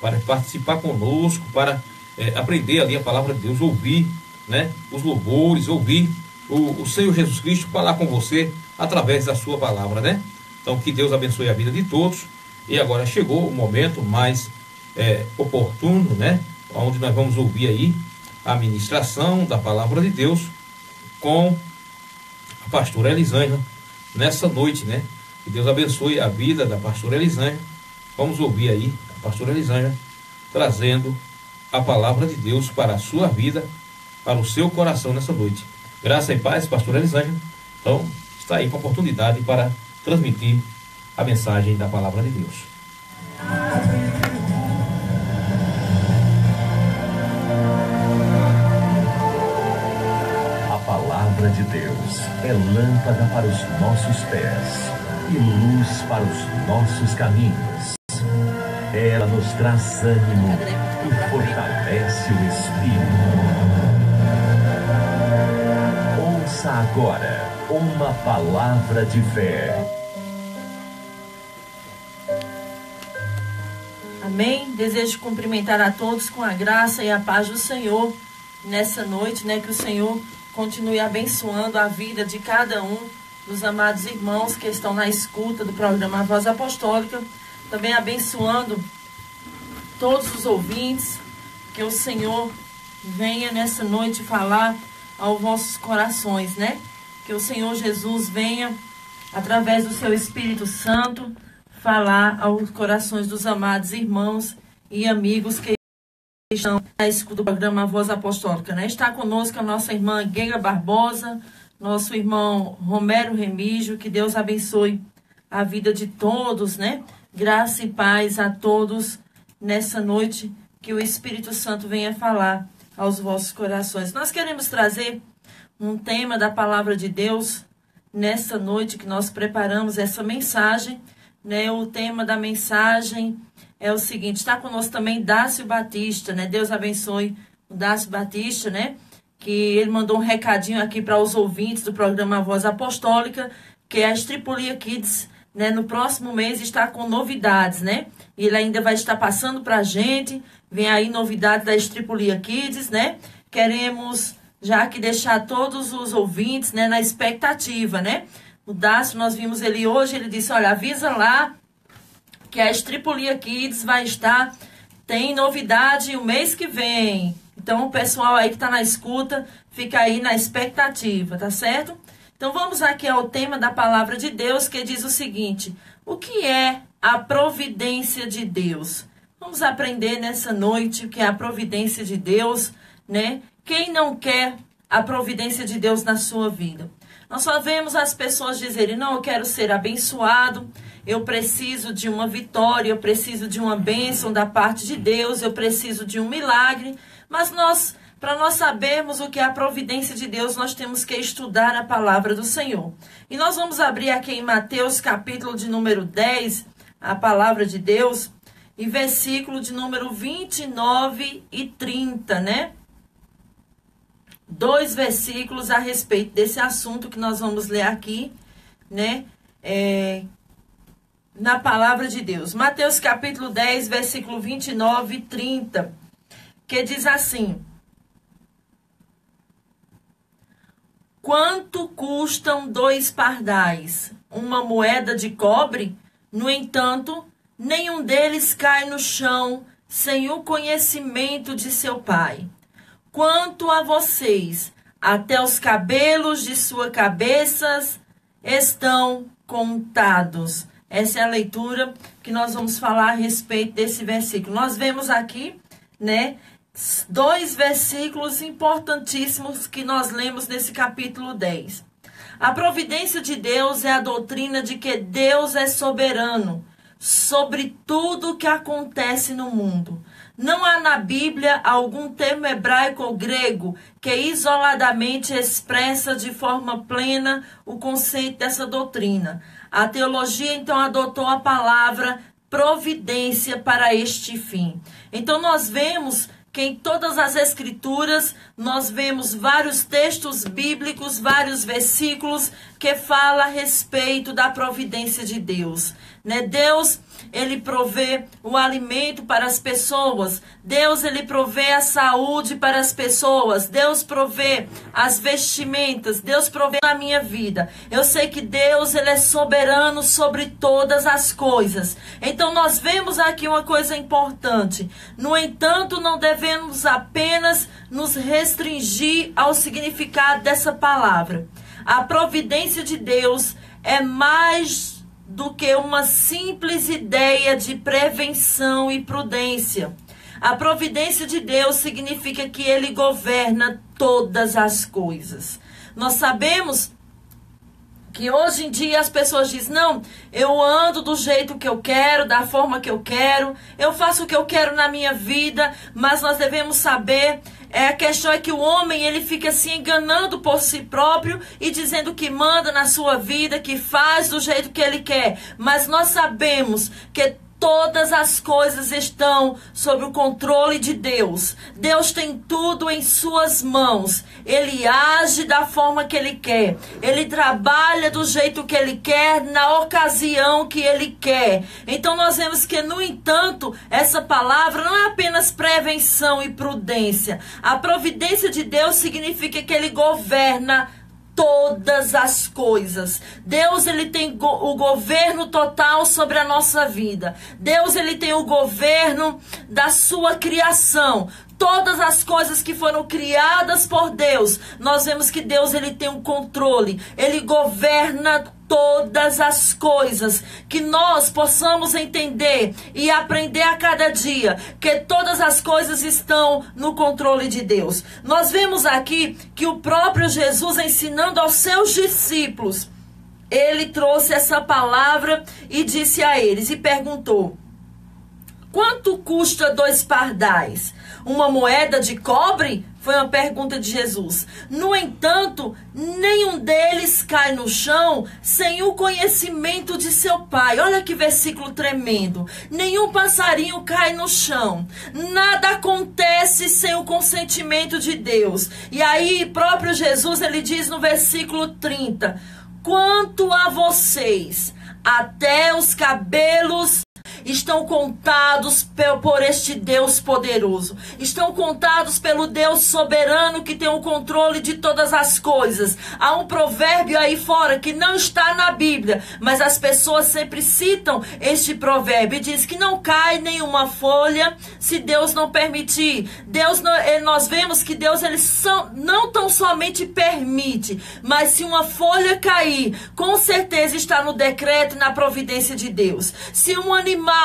para participar conosco, para aprender ali a palavra de Deus, ouvir, né, os louvores, ouvir o Senhor Jesus Cristo falar com você através da sua palavra, né? Então, que Deus abençoe a vida de todos. E agora chegou o momento mais oportuno, né? Onde nós vamos ouvir aí a ministração da palavra de Deus com a pastora Elisângela nessa noite, né? Que Deus abençoe a vida da pastora Elisângela. Vamos ouvir aí a pastora Elisângela trazendo a palavra de Deus para a sua vida, para o seu coração nessa noite. Graça e paz, pastora Elisângela. Então, está aí com a oportunidade para transmitir a mensagem da palavra de Deus. A palavra de Deus é lâmpada para os nossos pés e luz para os nossos caminhos. Ela nos traz ânimo e fortalece o espírito. Ouça agora uma palavra de fé. Amém? Desejo cumprimentar a todos com a graça e a paz do Senhor nessa noite, né? Que o Senhor continue abençoando a vida de cada um dos amados irmãos que estão na escuta do programa Voz Apostólica. Também abençoando todos os ouvintes, que o Senhor venha nessa noite falar aos vossos corações, né? Que o Senhor Jesus venha, através do seu Espírito Santo, falar aos corações dos amados irmãos e amigos que estão na escuta do programa Voz Apostólica, né? Está conosco a nossa irmã Guega Barbosa, nosso irmão Romero Remígio. Que Deus abençoe a vida de todos, né? Graça e paz a todos nessa noite, que o Espírito Santo venha falar aos vossos corações. Nós queremos trazer um tema da palavra de Deus nessa noite que nós preparamos essa mensagem, né? O tema da mensagem é o seguinte: está conosco também Dácio Batista, né? Deus abençoe o Dácio Batista, né? Que ele mandou um recadinho aqui para os ouvintes do programa Voz Apostólica, que a Estripulia Kids, né, no próximo mês está com novidades, né? E ele ainda vai estar passando para a gente. Vem aí novidades da Estripulia Kids, né? Queremos já que deixar todos os ouvintes, né, na expectativa, né? O Dácio, nós vimos ele hoje, ele disse: olha, avisa lá que a Estripulia Kids vai estar, tem novidade o mês que vem. Então o pessoal aí que está na escuta, fica aí na expectativa, tá certo? Então vamos aqui ao tema da palavra de Deus, que diz o seguinte: o que é a providência de Deus? Vamos aprender nessa noite o que é a providência de Deus, né? Quem não quer a providência de Deus na sua vida? Nós só vemos as pessoas dizerem: não, eu quero ser abençoado, eu preciso de uma vitória, eu preciso de uma bênção da parte de Deus, eu preciso de um milagre. Mas para nós sabermos o que é a providência de Deus, nós temos que estudar a palavra do Senhor. E nós vamos abrir aqui em Mateus capítulo de número 10, a palavra de Deus, e versículo de número 29 e 30, né? 2 versículos a respeito desse assunto que nós vamos ler aqui, né? Na palavra de Deus. Mateus capítulo 10, versículo 29 e 30, que diz assim: quanto custam 2 pardais? Uma moeda de cobre? No entanto, nenhum deles cai no chão sem o conhecimento de seu Pai. Quanto a vocês, até os cabelos de sua cabeça estão contados. Essa é a leitura que nós vamos falar a respeito desse versículo. Nós vemos aqui, né, 2 versículos importantíssimos que nós lemos nesse capítulo 10. A providência de Deus é a doutrina de que Deus é soberano sobre tudo que acontece no mundo. Não há na Bíblia algum termo hebraico ou grego que isoladamente expressa de forma plena o conceito dessa doutrina. A teologia, então, adotou a palavra providência para este fim. Então, nós vemos que em todas as escrituras, nós vemos vários textos bíblicos, vários versículos que falam a respeito da providência de Deus, né? Deus, ele provê o alimento para as pessoas. Deus, ele provê a saúde para as pessoas. Deus provê as vestimentas. Deus provê a minha vida. Eu sei que Deus, ele é soberano sobre todas as coisas. Então nós vemos aqui uma coisa importante. No entanto, não devemos apenas nos restringir ao significado dessa palavra. A providência de Deus é mais do que uma simples ideia de prevenção e prudência. A providência de Deus significa que ele governa todas as coisas. Nós sabemos que hoje em dia as pessoas dizem, não, eu ando do jeito que eu quero, da forma que eu quero, eu faço o que eu quero na minha vida, mas nós devemos saber, a questão é que o homem, ele fica se enganando por si próprio e dizendo que manda na sua vida, que faz do jeito que ele quer, mas nós sabemos que todas as coisas estão sob o controle de Deus. Deus tem tudo em suas mãos. Ele age da forma que ele quer. Ele trabalha do jeito que ele quer, na ocasião que ele quer. Então nós vemos que, no entanto, essa palavra não é apenas prevenção e prudência. A providência de Deus significa que ele governa todas as coisas. Deus, ele tem o governo total sobre a nossa vida. Deus, ele tem o governo da sua criação. Todas as coisas que foram criadas por Deus, nós vemos que Deus, ele tem um controle. Ele governa todas as coisas. Que nós possamos entender e aprender a cada dia que todas as coisas estão no controle de Deus. Nós vemos aqui que o próprio Jesus, ensinando aos seus discípulos, ele trouxe essa palavra e disse a eles, e perguntou: quanto custa 2 pardais? Uma moeda de cobre? Foi uma pergunta de Jesus. No entanto, nenhum deles cai no chão sem o conhecimento de seu pai. Olha que versículo tremendo. Nenhum passarinho cai no chão. Nada acontece sem o consentimento de Deus. E aí, próprio Jesus, ele diz no versículo 30, quanto a vocês, até os cabelos estão contados por este Deus poderoso. Estão contados pelo Deus soberano que tem o controle de todas as coisas. Há um provérbio aí fora que não está na Bíblia, mas as pessoas sempre citam este provérbio. E diz que não cai nenhuma folha se Deus não permitir. Nós vemos que Deus, ele não tão somente permite, mas se uma folha cair, com certeza está no decreto e na providência de Deus. Se um animal,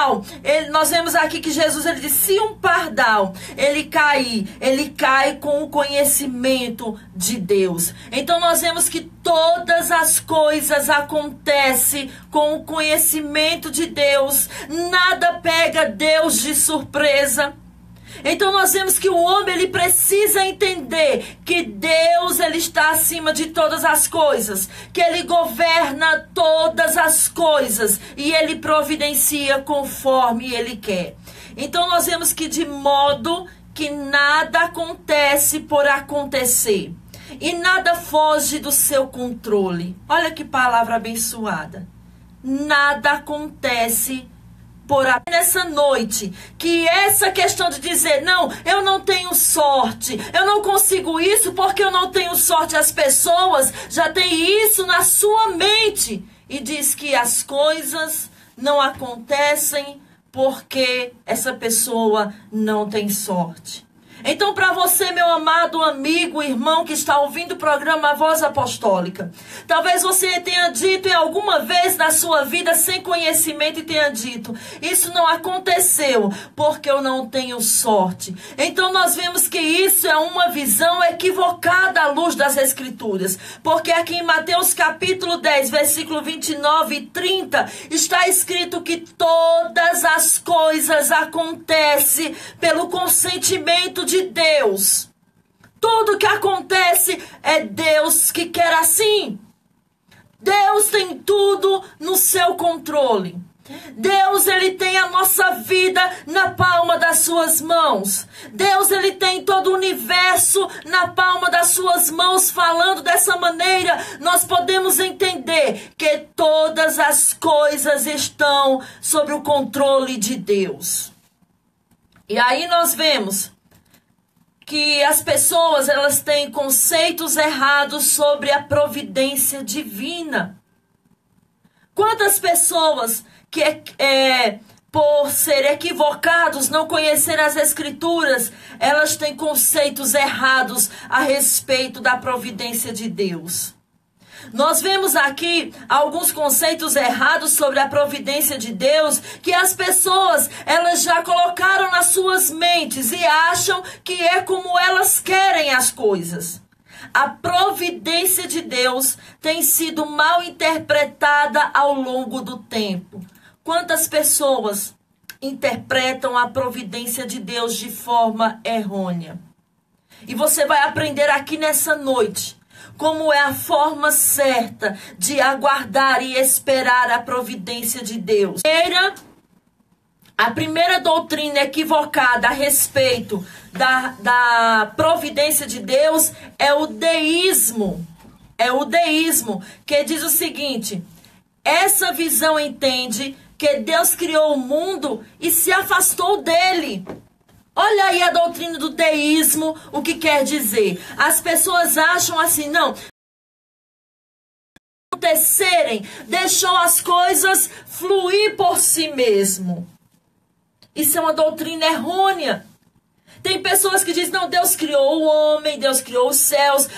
nós vemos aqui que Jesus, ele disse, se um pardal ele cai com o conhecimento de Deus. Então nós vemos que todas as coisas acontecem com o conhecimento de Deus. Nada pega Deus de surpresa. Então nós vemos que o homem, ele precisa entender que Deus, ele está acima de todas as coisas, que ele governa todas as coisas e ele providencia conforme ele quer. Então nós vemos que de modo que nada acontece por acontecer e nada foge do seu controle. Olha que palavra abençoada. Nada acontece nessa noite, que essa questão de dizer, não, eu não tenho sorte, eu não consigo isso porque eu não tenho sorte, as pessoas já têm isso na sua mente e diz que as coisas não acontecem porque essa pessoa não tem sorte. Então, para você, meu amado amigo, irmão que está ouvindo o programa Voz Apostólica, talvez você tenha dito em alguma vez na sua vida sem conhecimento e tenha dito, isso não aconteceu porque eu não tenho sorte. Então nós vemos que isso é uma visão equivocada à luz das Escrituras, porque aqui em Mateus capítulo 10, versículo 29 e 30, está escrito que todas as coisas acontecem pelo consentimento de Deus. Tudo que acontece é Deus que quer assim. Deus tem tudo no seu controle. Deus, ele tem a nossa vida na palma das suas mãos. Deus, ele tem todo o universo na palma das suas mãos. Falando dessa maneira, nós podemos entender que todas as coisas estão sob o controle de Deus. E aí nós vemos que as pessoas, elas têm conceitos errados sobre a providência divina. Quantas pessoas que por ser equivocados, não conhecer as Escrituras, elas têm conceitos errados a respeito da providência de Deus. Nós vemos aqui alguns conceitos errados sobre a providência de Deus, que as pessoas, elas já colocaram nas suas mentes e acham que é como elas querem as coisas. A providência de Deus tem sido mal interpretada ao longo do tempo. Quantas pessoas interpretam a providência de Deus de forma errônea? E você vai aprender aqui nessa noite como é a forma certa de aguardar e esperar a providência de Deus. A primeira doutrina equivocada a respeito da providência de Deus é o deísmo. É o deísmo, que diz o seguinte: essa visão entende que Deus criou o mundo e se afastou dele. Olha aí a doutrina do deísmo, o que quer dizer. As pessoas acham assim, não, acontecerem, deixou as coisas fluir por si mesmo. Isso é uma doutrina errônea. Tem pessoas que dizem, não, Deus criou o homem, Deus criou os céus,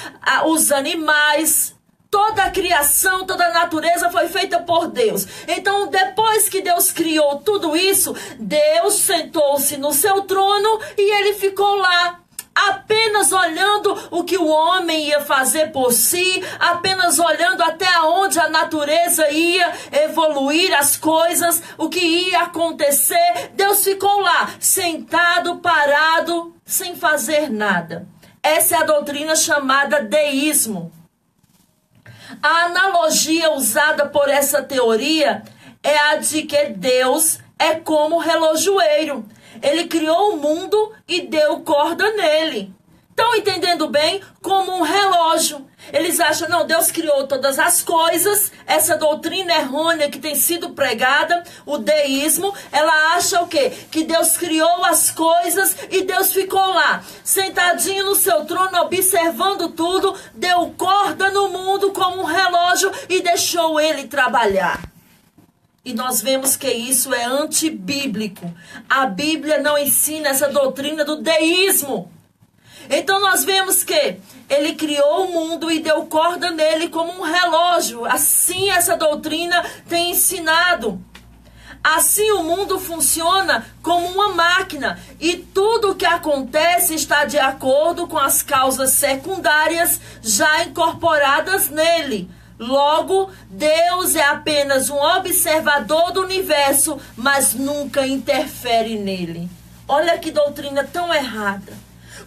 os animais. Toda a criação, toda a natureza foi feita por Deus. Então, depois que Deus criou tudo isso, Deus sentou-se no seu trono e ele ficou lá, apenas olhando o que o homem ia fazer por si, apenas olhando até onde a natureza ia evoluir as coisas, o que ia acontecer. Deus ficou lá, sentado, parado, sem fazer nada. Essa é a doutrina chamada deísmo. A analogia usada por essa teoria é a de que Deus é como relojoeiro. Ele criou o mundo e deu corda nele. Estão entendendo bem? Como um relógio. Eles acham, não, Deus criou todas as coisas. Essa doutrina errônea que tem sido pregada, o deísmo, ela acha o quê? Que Deus criou as coisas e Deus ficou lá, sentadinho no seu trono, observando tudo, deu corda no mundo como um relógio e deixou ele trabalhar. E nós vemos que isso é antibíblico. A Bíblia não ensina essa doutrina do deísmo. Então nós vemos que ele criou o mundo e deu corda nele como um relógio. Assim essa doutrina tem ensinado. Assim o mundo funciona como uma máquina e tudo o que acontece está de acordo com as causas secundárias já incorporadas nele. Logo, Deus é apenas um observador do universo, mas nunca interfere nele. Olha que doutrina tão errada.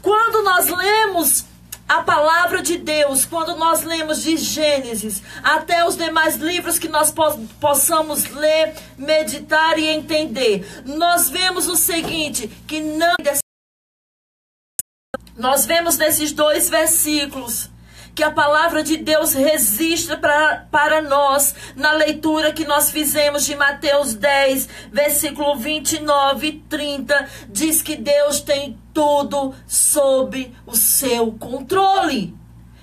Quando nós lemos a palavra de Deus, quando nós lemos de Gênesis até os demais livros que nós possamos ler, meditar e entender, nós vemos o seguinte, que nós vemos nesses 2 versículos que a palavra de Deus registra para nós, na leitura que nós fizemos de Mateus 10, versículo 29 e 30, diz que Deus tem tudo sob o seu controle.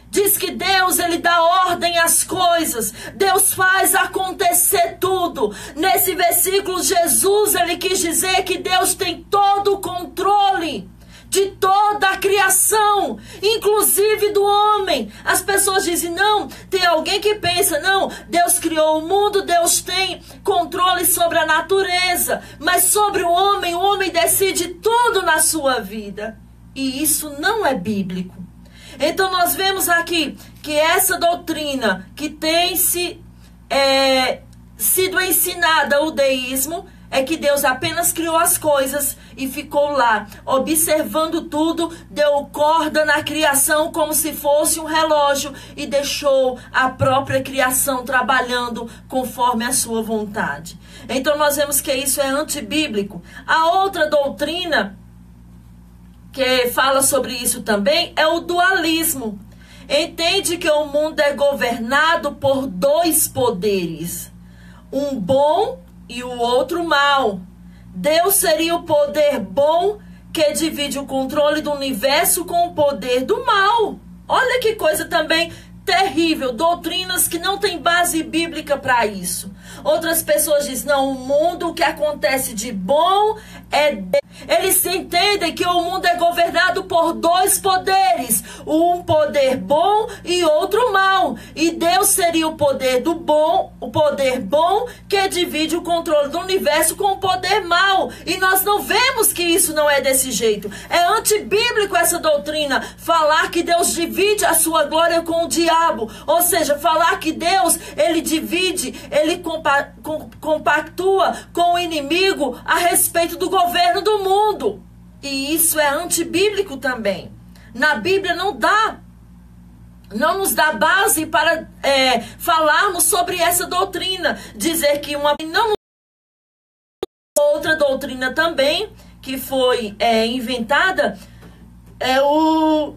Diz que Deus, ele dá ordem às coisas. Deus faz acontecer tudo. Nesse versículo, Jesus, ele quis dizer que Deus tem todo o controle de toda a criação, inclusive do homem. As pessoas dizem, não, tem alguém que pensa, não, Deus criou o mundo, Deus tem controle sobre a natureza, mas sobre o homem decide tudo na sua vida. E isso não é bíblico. Então nós vemos aqui que essa doutrina que tem sido ensinada, o deísmo, é que Deus apenas criou as coisas e ficou lá, observando tudo, deu corda na criação como se fosse um relógio e deixou a própria criação trabalhando conforme a sua vontade. Então nós vemos que isso é antibíblico. A outra doutrina que fala sobre isso também é o dualismo. Entende que o mundo é governado por dois poderes, um bom e o outro mal. Deus seria o poder bom que divide o controle do universo com o poder do mal. Olha que coisa também terrível, doutrinas que não têm base bíblica para isso. Outras pessoas dizem, não, o mundo, o que acontece de bom é... Eles entendem que o mundo é governado por dois poderes, um poder bom e outro mal. E Deus seria o poder do bom, o poder bom que divide o controle do universo com o poder mal. E nós não vemos que isso não é desse jeito. É antibíblico essa doutrina, falar que Deus divide a sua glória com o diabo. Ou seja, falar que Deus, ele divide, ele compactua com o inimigo a respeito do governo do mundo. E isso é antibíblico também. Na Bíblia não nos dá base para falarmos sobre essa doutrina. Dizer que outra doutrina também que foi inventada é o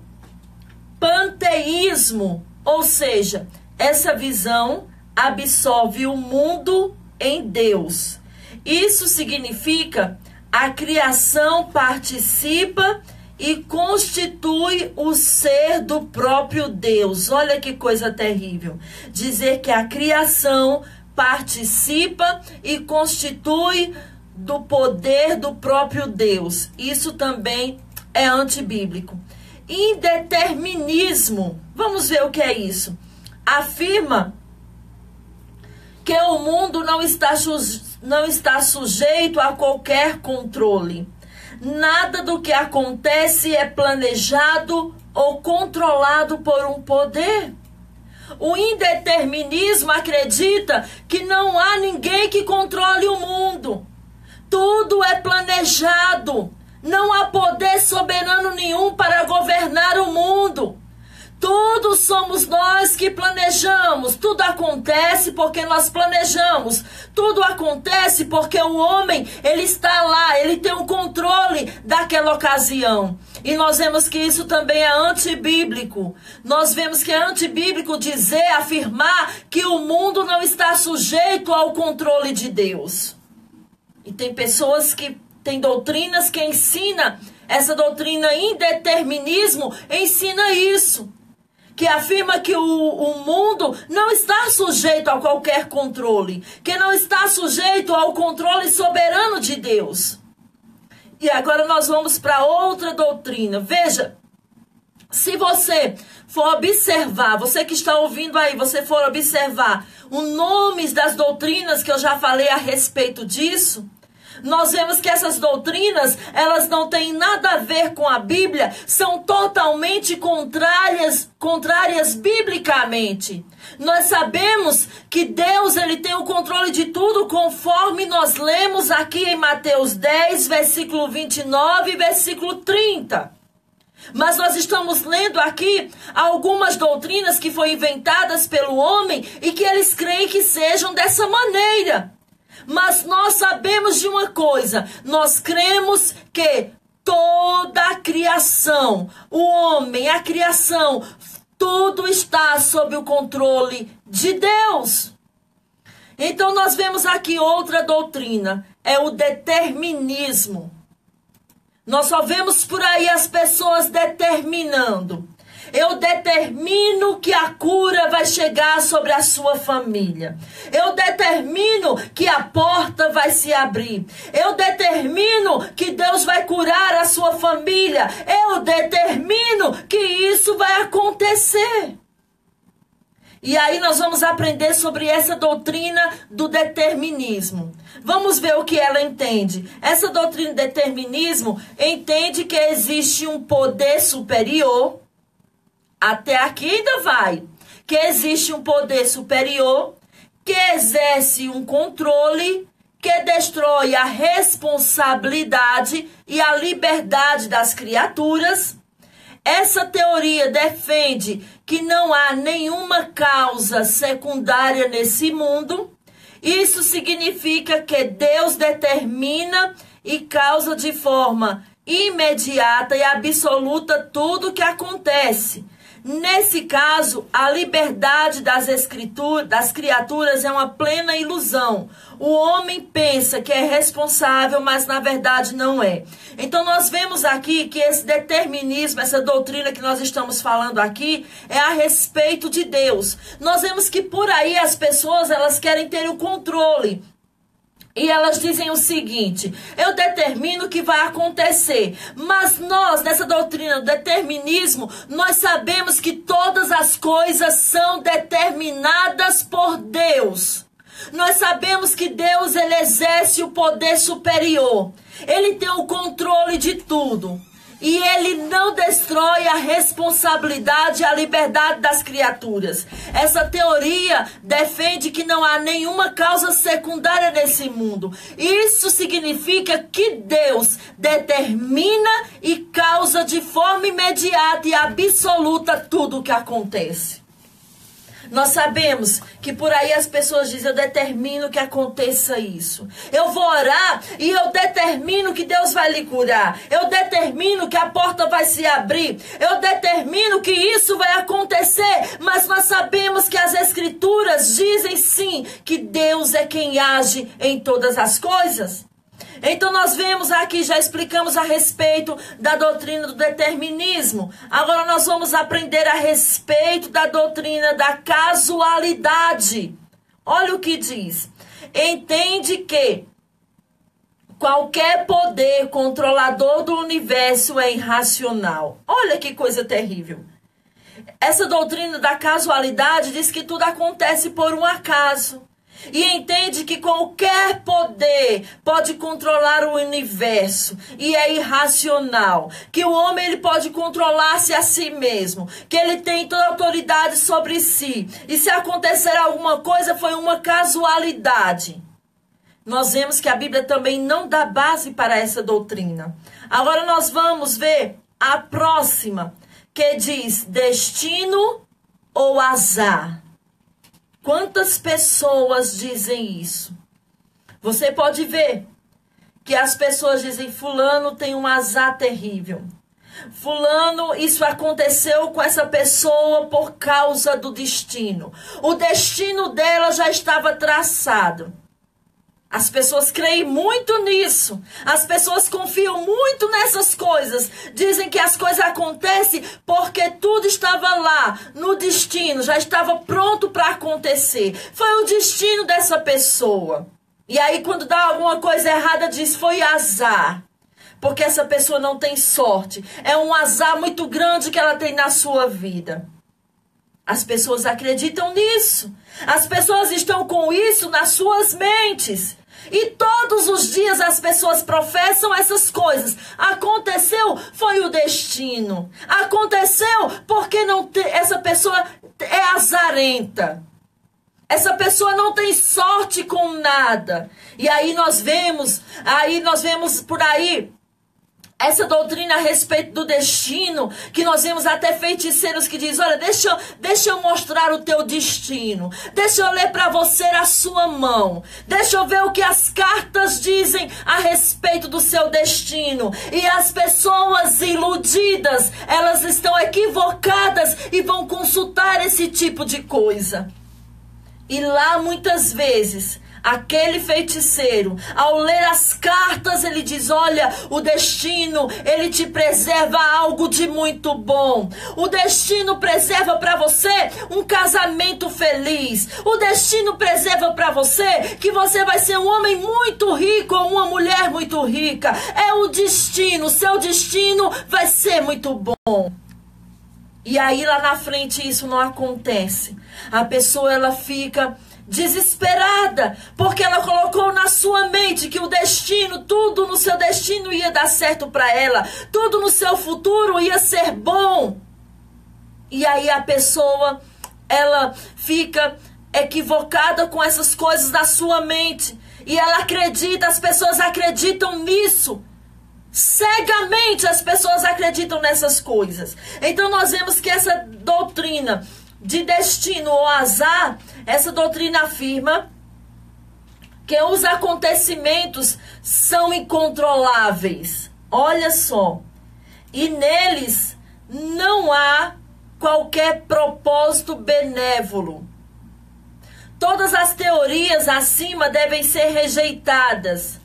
panteísmo. Ou seja, essa visão absolve o mundo em Deus. Isso significa a criação participa e constitui o ser do próprio Deus. Olha que coisa terrível. Dizer que a criação participa e constitui do poder do próprio Deus. Isso também é antibíblico. Indeterminismo. Vamos ver o que é isso. Afirma que o mundo não está sujeito a qualquer controle. Nada do que acontece é planejado ou controlado por um poder. O indeterminismo acredita que não há ninguém que controle o mundo. Tudo é planejado. Não há poder soberano nenhum para governar o mundo. Tudo somos nós que planejamos. Tudo acontece porque nós planejamos. Tudo acontece porque o homem, ele está lá, ele tem o controle daquela ocasião. E nós vemos que isso também é antibíblico. Nós vemos que é antibíblico dizer, afirmar que o mundo não está sujeito ao controle de Deus. E tem pessoas que têm doutrinas que ensinam, essa doutrina indeterminismo ensina isso. Que afirma que o mundo não está sujeito a qualquer controle, que não está sujeito ao controle soberano de Deus. E agora nós vamos para outra doutrina. Veja, se você for observar, você que está ouvindo aí, você for observar os nomes das doutrinas que eu já falei a respeito disso, nós vemos que essas doutrinas, elas não têm nada a ver com a Bíblia, são totalmente contrárias biblicamente. Nós sabemos que Deus, ele tem o controle de tudo, conforme nós lemos aqui em Mateus 10, versículo 29 e versículo 30. Mas nós estamos lendo aqui algumas doutrinas que foram inventadas pelo homem e que eles creem que sejam dessa maneira. Mas nós sabemos de uma coisa, nós cremos que toda a criação, o homem, a criação, tudo está sob o controle de Deus. Então nós vemos aqui outra doutrina, é o determinismo. Nós só vemos por aí as pessoas determinando. Eu determino que a cura vai chegar sobre a sua família. Eu determino que a porta vai se abrir. Eu determino que Deus vai curar a sua família. Eu determino que isso vai acontecer. E aí nós vamos aprender sobre essa doutrina do determinismo. Vamos ver o que ela entende. Essa doutrina do determinismo entende que existe um poder superior. Até aqui ainda vai. Que existe um poder superior que exerce um controle, que destrói a responsabilidade e a liberdade das criaturas. Essa teoria defende que não há nenhuma causa secundária nesse mundo. Isso significa que Deus determina e causa de forma imediata e absoluta tudo o que acontece. Nesse caso, a liberdade das criaturas é uma plena ilusão. O homem pensa que é responsável, mas na verdade não é. Então nós vemos aqui que esse determinismo, essa doutrina que nós estamos falando aqui, é a respeito de Deus. Nós vemos que por aí as pessoas, elas querem ter o controle. E elas dizem o seguinte: eu determino o que vai acontecer. Mas nós, nessa doutrina do determinismo, nós sabemos que todas as coisas são determinadas por Deus. Nós sabemos que Deus, ele exerce o poder superior. Ele tem o controle de tudo. E ele não destrói a responsabilidade e a liberdade das criaturas. Essa teoria defende que não há nenhuma causa secundária nesse mundo. Isso significa que Deus determina e causa de forma imediata e absoluta tudo o que acontece. Nós sabemos que por aí as pessoas dizem: eu determino que aconteça isso. Eu vou orar e eu determino que Deus vai lhe curar. Eu determino que a porta vai se abrir. Eu determino que isso vai acontecer. Mas nós sabemos que as Escrituras dizem sim que Deus é quem age em todas as coisas. Então nós vemos aqui, já explicamos a respeito da doutrina do determinismo. Agora nós vamos aprender a respeito da doutrina da casualidade. Olha o que diz. Entende que qualquer poder controlador do universo é irracional. Olha que coisa terrível. Essa doutrina da casualidade diz que tudo acontece por um acaso. E entende que qualquer poder pode controlar o universo e é irracional. Que o homem, ele pode controlar-se a si mesmo. Que ele tem toda a autoridade sobre si. E se acontecer alguma coisa, foi uma casualidade. Nós vemos que a Bíblia também não dá base para essa doutrina. Agora nós vamos ver a próxima, que diz destino ou azar. Quantas pessoas dizem isso? Você pode ver que as pessoas dizem: fulano tem um azar terrível. Fulano, isso aconteceu com essa pessoa por causa do destino. O destino dela já estava traçado. As pessoas creem muito nisso. As pessoas confiam muito nessas coisas. Dizem que as coisas acontecem porque tudo estava lá, no destino, já estava pronto para acontecer. Foi o destino dessa pessoa. E aí quando dá alguma coisa errada, diz: foi azar. Porque essa pessoa não tem sorte. É um azar muito grande que ela tem na sua vida. As pessoas acreditam nisso. As pessoas estão com isso nas suas mentes. E todos os dias as pessoas professam essas coisas. Aconteceu, foi o destino. Aconteceu porque essa pessoa é azarenta. Essa pessoa não tem sorte com nada. E aí nós vemos por aí essa doutrina a respeito do destino, que nós vemos até feiticeiros que dizem: olha, deixa eu mostrar o teu destino. Deixa eu ler para você a sua mão. Deixa eu ver o que as cartas dizem a respeito do seu destino. E as pessoas iludidas, elas estão equivocadas e vão consultar esse tipo de coisa. E lá muitas vezes aquele feiticeiro, ao ler as cartas, ele diz: olha, o destino, ele te preserva algo de muito bom. O destino preserva para você um casamento feliz. O destino preserva para você que você vai ser um homem muito rico ou uma mulher muito rica. É o destino, seu destino vai ser muito bom. E aí lá na frente isso não acontece. A pessoa, ela fica desesperada, porque ela colocou na sua mente que o destino, tudo no seu destino ia dar certo para ela, tudo no seu futuro ia ser bom. E aí a pessoa, ela fica equivocada com essas coisas na sua mente. E ela acredita, as pessoas acreditam nisso. Cegamente as pessoas acreditam nessas coisas. Então nós vemos que essa doutrina de destino ou azar, essa doutrina afirma que os acontecimentos são incontroláveis. Olha só. E neles não há qualquer propósito benévolo. Todas as teorias acima devem ser rejeitadas,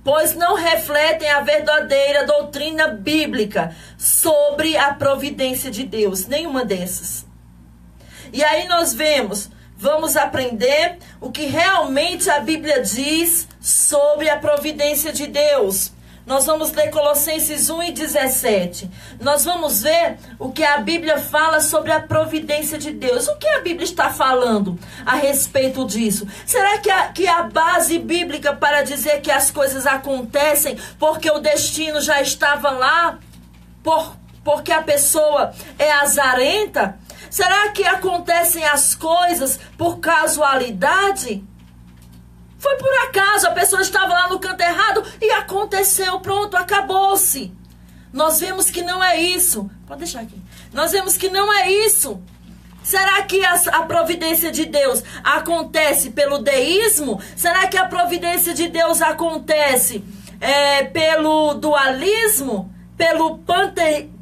pois não refletem a verdadeira doutrina bíblica sobre a providência de Deus. Nenhuma dessas. E aí nós vamos aprender o que realmente a Bíblia diz sobre a providência de Deus. Nós vamos ler Colossenses 1:17. Nós vamos ver o que a Bíblia fala sobre a providência de Deus. O que a Bíblia está falando a respeito disso? Será que a base bíblica para dizer que as coisas acontecem porque o destino já estava lá? Porque a pessoa é azarenta? Será que acontecem as coisas por casualidade? Foi por acaso, a pessoa estava lá no canto errado e aconteceu, pronto, acabou-se. Nós vemos que não é isso. Pode deixar aqui. Nós vemos que não é isso. Será que a providência de Deus acontece pelo deísmo? Será que a providência de Deus acontece pelo dualismo? Pelo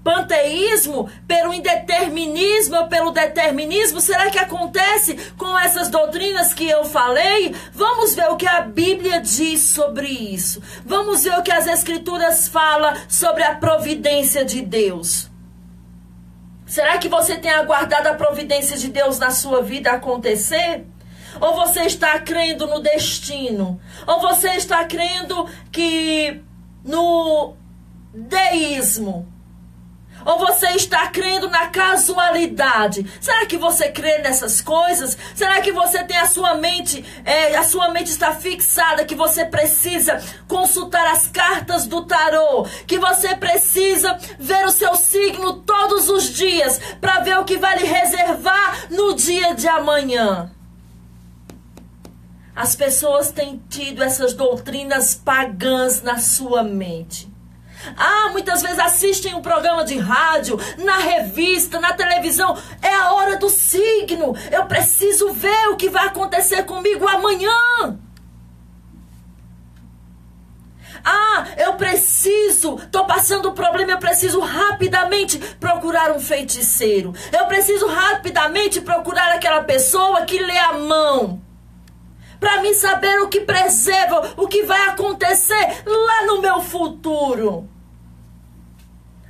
panteísmo, pelo indeterminismo ou pelo determinismo? Será que acontece com essas doutrinas que eu falei? Vamos ver o que a Bíblia diz sobre isso. Vamos ver o que as Escrituras falam sobre a providência de Deus. Será que você tem aguardado a providência de Deus na sua vida acontecer? Ou você está crendo no destino? Ou você está crendo que no deísmo? Ou você está crendo na casualidade? Será que você crê nessas coisas? Será que você tem a sua mente está fixada, que você precisa consultar as cartas do tarô, que você precisa ver o seu signo todos os dias para ver o que vai lhe reservar no dia de amanhã? As pessoas têm tido essas doutrinas pagãs na sua mente. Muitas vezes assistem um programa de rádio, na revista, na televisão. É a hora do signo. Eu preciso ver o que vai acontecer comigo amanhã. Estou passando um problema, eu preciso rapidamente procurar um feiticeiro. Eu preciso rapidamente procurar aquela pessoa que lê a mão, para mim saber o que preserva, o que vai acontecer lá no meu futuro.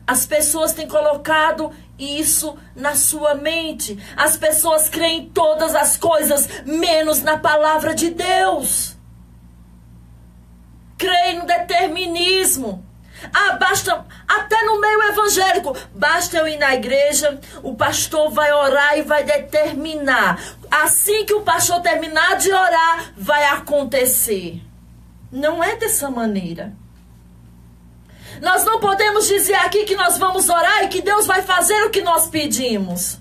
As pessoas têm colocado isso na sua mente. As pessoas creem em todas as coisas, menos na palavra de Deus. Creem no determinismo. Até no meio evangélico, basta eu ir na igreja, o pastor vai orar e vai determinar. Assim que o pastor terminar de orar, vai acontecer. Não é dessa maneira. Nós não podemos dizer aqui que nós vamos orar e que Deus vai fazer o que nós pedimos.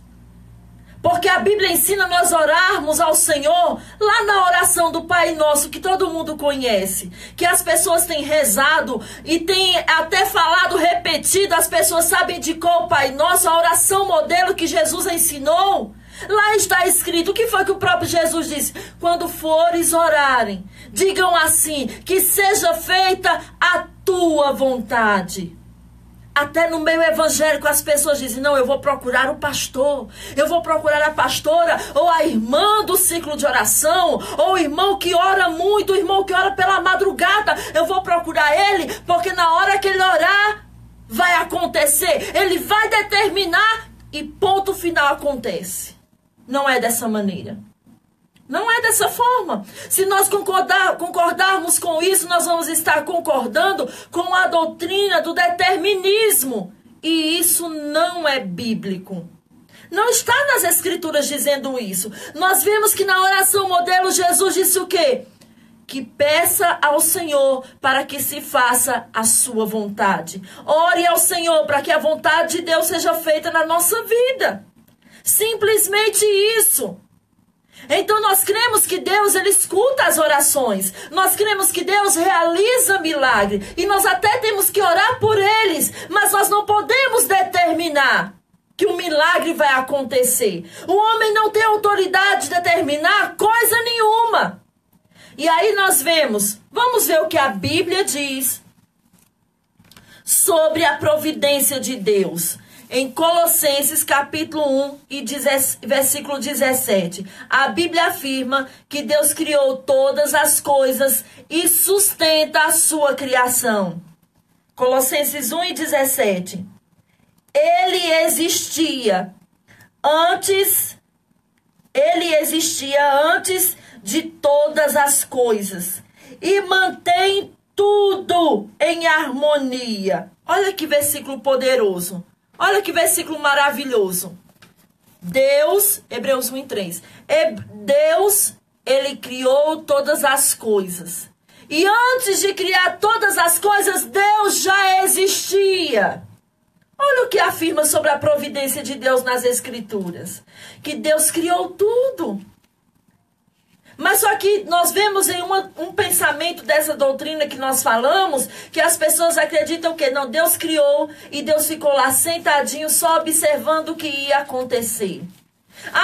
Porque a Bíblia ensina nós orarmos ao Senhor lá na oração do Pai Nosso, que todo mundo conhece. Que as pessoas têm rezado e têm até falado, repetido. As pessoas sabem de qual o Pai Nosso, a oração modelo que Jesus ensinou. Lá está escrito, o que foi que o próprio Jesus disse? Quando fores orarem, digam assim, que seja feita a tua vontade. Até no meio evangélico as pessoas dizem, não, eu vou procurar o pastor, eu vou procurar a pastora, ou a irmã do ciclo de oração, ou o irmão que ora muito, o irmão que ora pela madrugada, eu vou procurar ele, porque na hora que ele orar, vai acontecer, ele vai determinar e ponto final acontece. Não é dessa maneira. Não é dessa forma. Se nós concordarmos com isso, nós vamos estar concordando com a doutrina do determinismo. E isso não é bíblico. Não está nas Escrituras dizendo isso. Nós vemos que na oração modelo Jesus disse o quê? Que peça ao Senhor para que se faça a sua vontade. Ore ao Senhor para que a vontade de Deus seja feita na nossa vida. Simplesmente isso. Então nós cremos que Deus, ele escuta as orações. Nós cremos que Deus realiza milagre. E nós até temos que orar por eles. Mas nós não podemos determinar que um milagre vai acontecer. O homem não tem autoridade de determinar coisa nenhuma. E aí nós vamos ver o que a Bíblia diz sobre a providência de Deus. Em Colossenses capítulo 1 e versículo 17, a Bíblia afirma que Deus criou todas as coisas e sustenta a sua criação. Colossenses 1 e 17. Ele existia antes de todas as coisas e mantém tudo em harmonia. Olha que versículo poderoso. Olha que versículo maravilhoso. Deus, Hebreus 1:3. Deus, ele criou todas as coisas. E antes de criar todas as coisas, Deus já existia. Olha o que afirma sobre a providência de Deus nas Escrituras. Que Deus criou tudo. Mas só que nós vemos em um pensamento dessa doutrina que nós falamos, que as pessoas acreditam que não, Deus criou e Deus ficou lá sentadinho só observando o que ia acontecer.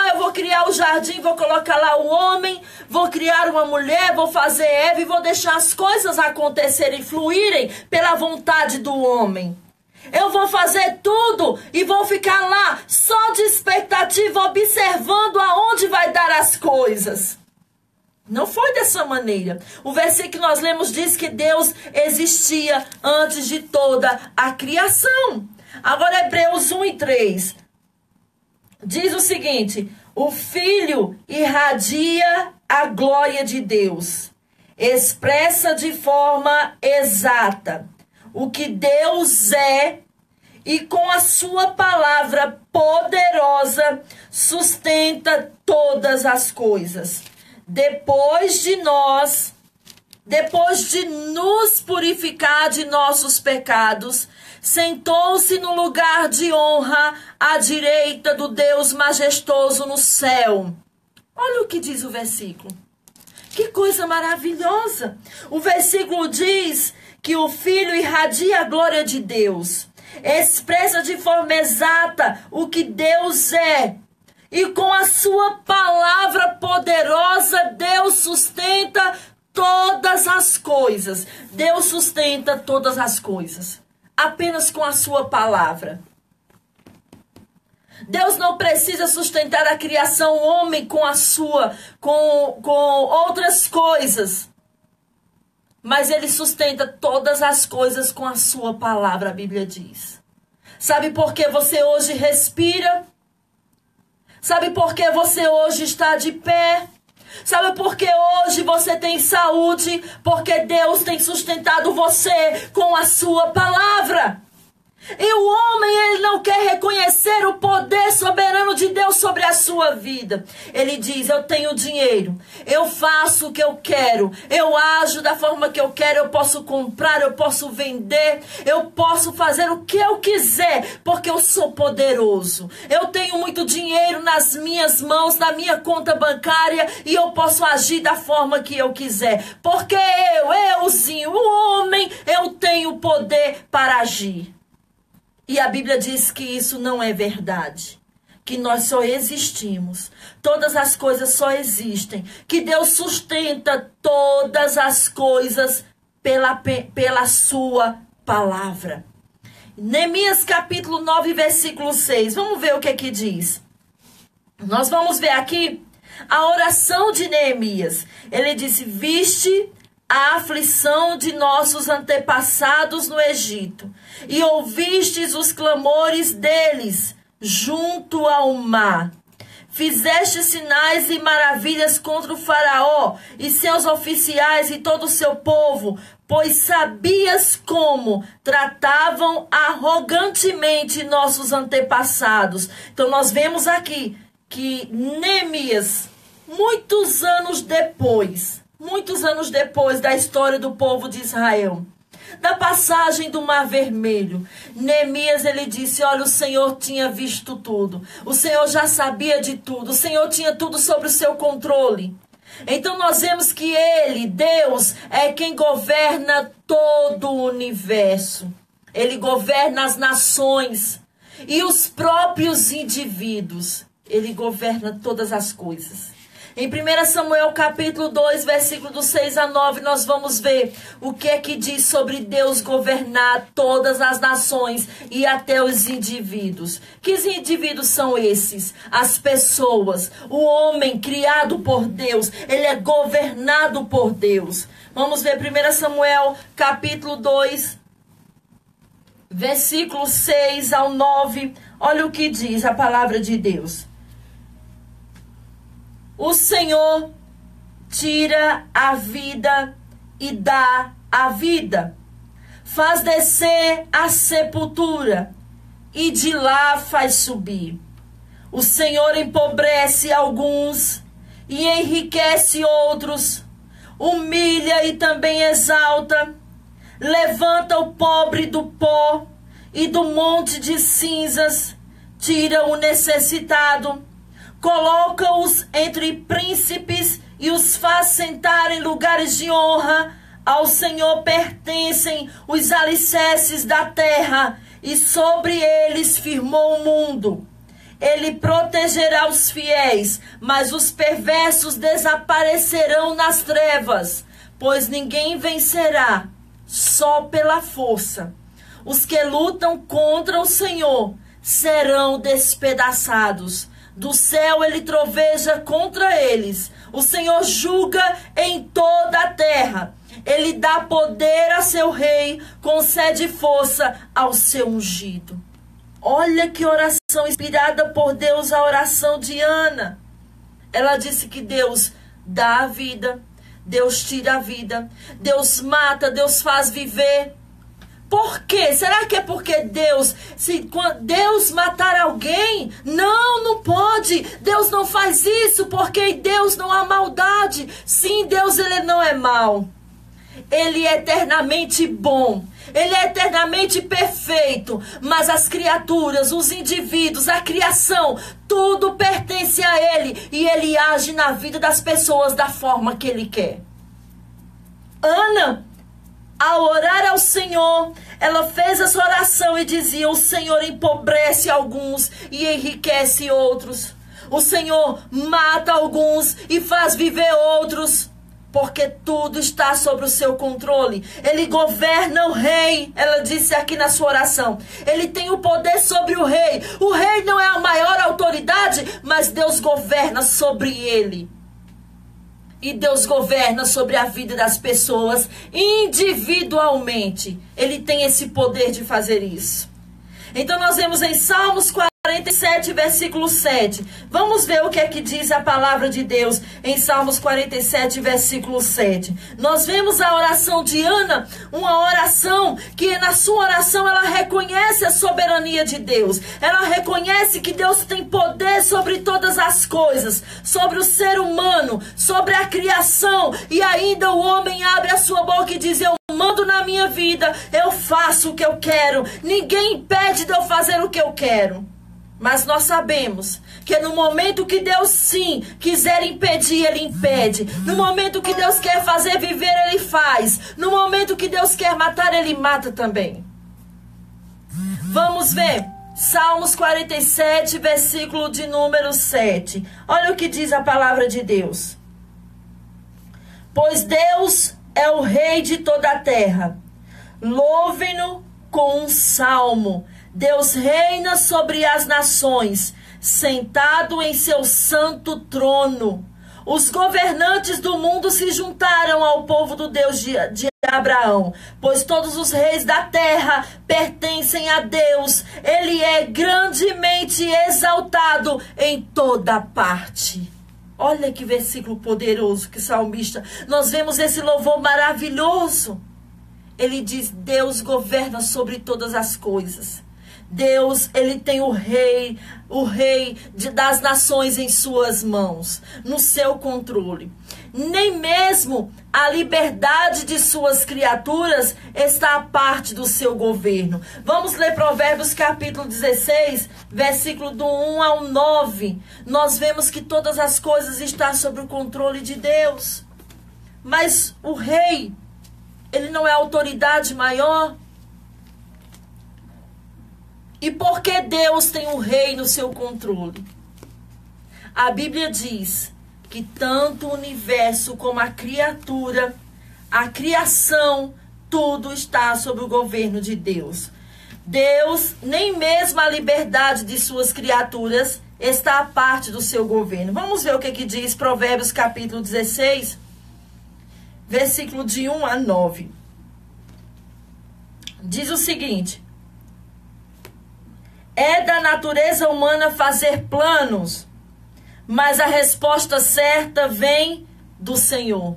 Eu vou criar o jardim, vou colocar lá o homem, vou criar uma mulher, vou fazer Eva e vou deixar as coisas acontecerem, fluírem pela vontade do homem. Eu vou fazer tudo e vou ficar lá só de expectativa, observando aonde vai dar as coisas. Não foi dessa maneira. O versículo que nós lemos diz que Deus existia antes de toda a criação. Agora Hebreus 1:3 diz o seguinte: o Filho irradia a glória de Deus, expressa de forma exata o que Deus é e com a sua palavra poderosa sustenta todas as coisas. Depois de nos purificar de nossos pecados, sentou-se no lugar de honra à direita do Deus majestoso no céu. Olha o que diz o versículo. Que coisa maravilhosa. O versículo diz que o Filho irradia a glória de Deus, expressa de forma exata o que Deus é. E com a sua palavra poderosa, Deus sustenta todas as coisas. Deus sustenta todas as coisas. Apenas com a sua palavra. Deus não precisa sustentar a criação, o homem com outras coisas. Mas ele sustenta todas as coisas com a sua palavra, a Bíblia diz. Sabe por que você hoje respira? Sabe por que você hoje está de pé? Sabe por que hoje você tem saúde? Porque Deus tem sustentado você com a sua palavra. E o homem, ele não quer reconhecer o poder soberano de Deus sobre a sua vida. Ele diz: eu tenho dinheiro, eu faço o que eu quero, eu ajo da forma que eu quero, eu posso comprar, eu posso vender, eu posso fazer o que eu quiser, porque eu sou poderoso. Eu tenho muito dinheiro nas minhas mãos, na minha conta bancária, e eu posso agir da forma que eu quiser. Porque euzinho, o homem, eu tenho poder para agir. E a Bíblia diz que isso não é verdade. Que nós só existimos. Todas as coisas só existem. Que Deus sustenta todas as coisas pela sua palavra. Neemias capítulo 9, versículo 6. Vamos ver o que é que diz. Nós vamos ver aqui a oração de Neemias. Ele disse: viste a aflição de nossos antepassados no Egito, e ouvistes os clamores deles junto ao mar. Fizeste sinais e maravilhas contra o faraó e seus oficiais e todo o seu povo, pois sabias como tratavam arrogantemente nossos antepassados. Então nós vemos aqui que Neemias, muitos anos depois da história do povo de Israel, da passagem do Mar Vermelho. Neemias, ele disse, olha, o Senhor tinha visto tudo. O Senhor já sabia de tudo. O Senhor tinha tudo sobre o seu controle. Então nós vemos que Ele, Deus, é quem governa todo o universo. Ele governa as nações e os próprios indivíduos. Ele governa todas as coisas. Em 1 Samuel capítulo 2, versículo do 6 a 9, nós vamos ver o que é que diz sobre Deus governar todas as nações e até os indivíduos. Que indivíduos são esses? As pessoas. O homem criado por Deus, ele é governado por Deus. Vamos ver 1 Samuel capítulo 2, versículo 6 ao 9. Olha o que diz a palavra de Deus. O Senhor tira a vida e dá a vida. Faz descer a sepultura e de lá faz subir. O Senhor empobrece alguns e enriquece outros. Humilha e também exalta. Levanta o pobre do pó e do monte de cinzas. Tira o necessitado. Coloca-os entre príncipes e os faz sentar em lugares de honra. Ao Senhor pertencem os alicerces da terra, e sobre eles firmou o mundo. Ele protegerá os fiéis, mas os perversos desaparecerão nas trevas, pois ninguém vencerá só pela força. Os que lutam contra o Senhor serão despedaçados. Do céu ele troveja contra eles. O Senhor julga em toda a terra. Ele dá poder a seu rei, concede força ao seu ungido. Olha que oração inspirada por Deus, a oração de Ana. Ela disse que Deus dá a vida, Deus tira a vida, Deus mata, Deus faz viver. Por quê? Será que é porque Deus, se Deus matar alguém? Não, não pode. Deus não faz isso porque em Deus não há maldade. Sim, Deus, ele não é mau. Ele é eternamente bom. Ele é eternamente perfeito. Mas as criaturas, os indivíduos, a criação, tudo pertence a Ele. E Ele age na vida das pessoas da forma que Ele quer. Ana, ao orar ao Senhor, ela fez essa oração e dizia: o Senhor empobrece alguns e enriquece outros. O Senhor mata alguns e faz viver outros. Porque tudo está sob o seu controle. Ele governa o rei. Ela disse aqui na sua oração. Ele tem o poder sobre o rei. O rei não é a maior autoridade, mas Deus governa sobre ele. E Deus governa sobre a vida das pessoas individualmente. Ele tem esse poder de fazer isso. Então nós vemos em Salmos 47, versículo 7. Vamos ver o que é que diz a palavra de Deus em Salmos 47, versículo 7. Nós vemos a oração de Ana, uma oração que na sua oração ela reconhece a soberania de Deus. Ela reconhece que Deus tem poder sobre todas as coisas, sobre o ser humano, sobre a criação. E ainda o homem abre a sua boca e diz: eu mando na minha vida, eu faço o que eu quero. Ninguém impede de eu fazer o que eu quero. Mas nós sabemos que no momento que Deus sim quiser impedir, Ele impede. No momento que Deus quer fazer viver, Ele faz. No momento que Deus quer matar, Ele mata também. Vamos ver Salmos 47, versículo de número 7. Olha o que diz a palavra de Deus. Pois Deus é o Rei de toda a terra. Louvem-no com um salmo. Deus reina sobre as nações, sentado em seu santo trono. Os governantes do mundo se juntaram ao povo do Deus de Abraão, pois todos os reis da terra pertencem a Deus. Ele é grandemente exaltado em toda parte. Olha que versículo poderoso, que salmista. Nós vemos esse louvor maravilhoso. Ele diz: Deus governa sobre todas as coisas. Deus, ele tem o rei das nações em suas mãos, no seu controle. Nem mesmo a liberdade de suas criaturas está a parte do seu governo. Vamos ler Provérbios capítulo 16, versículo do 1 ao 9. Nós vemos que todas as coisas estão sob o controle de Deus. Mas o rei, ele não é a autoridade maior? E por que Deus tem o rei no seu controle? A Bíblia diz que tanto o universo como a criatura, a criação, tudo está sob o governo de Deus. Deus, nem mesmo a liberdade de suas criaturas está a parte do seu governo. Vamos ver o que diz Provérbios capítulo 16, versículo de 1 a 9. Diz o seguinte: é da natureza humana fazer planos, mas a resposta certa vem do Senhor.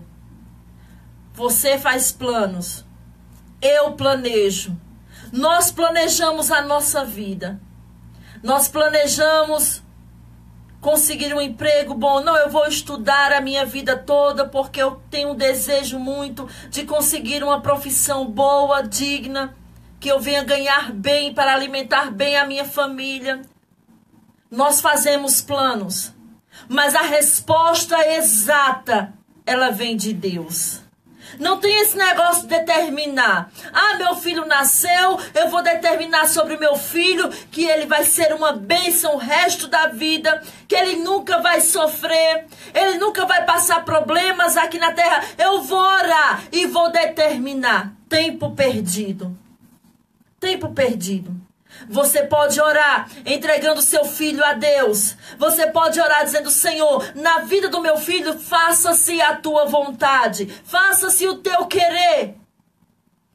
Você faz planos, eu planejo. Nós planejamos a nossa vida. Nós planejamos conseguir um emprego bom. Não, eu vou estudar a minha vida toda porque eu tenho um desejo muito de conseguir uma profissão boa, digna, que eu venha ganhar bem para alimentar bem a minha família. Nós fazemos planos, mas a resposta exata, ela vem de Deus. Não tem esse negócio de determinar. Ah, meu filho nasceu, eu vou determinar sobre meu filho que ele vai ser uma bênção o resto da vida, que ele nunca vai sofrer, ele nunca vai passar problemas aqui na terra. Eu vou orar e vou determinar. Tempo perdido. Tempo perdido. Você pode orar entregando seu filho a Deus. Você pode orar dizendo: Senhor, na vida do meu filho, faça-se a tua vontade. Faça-se o teu querer.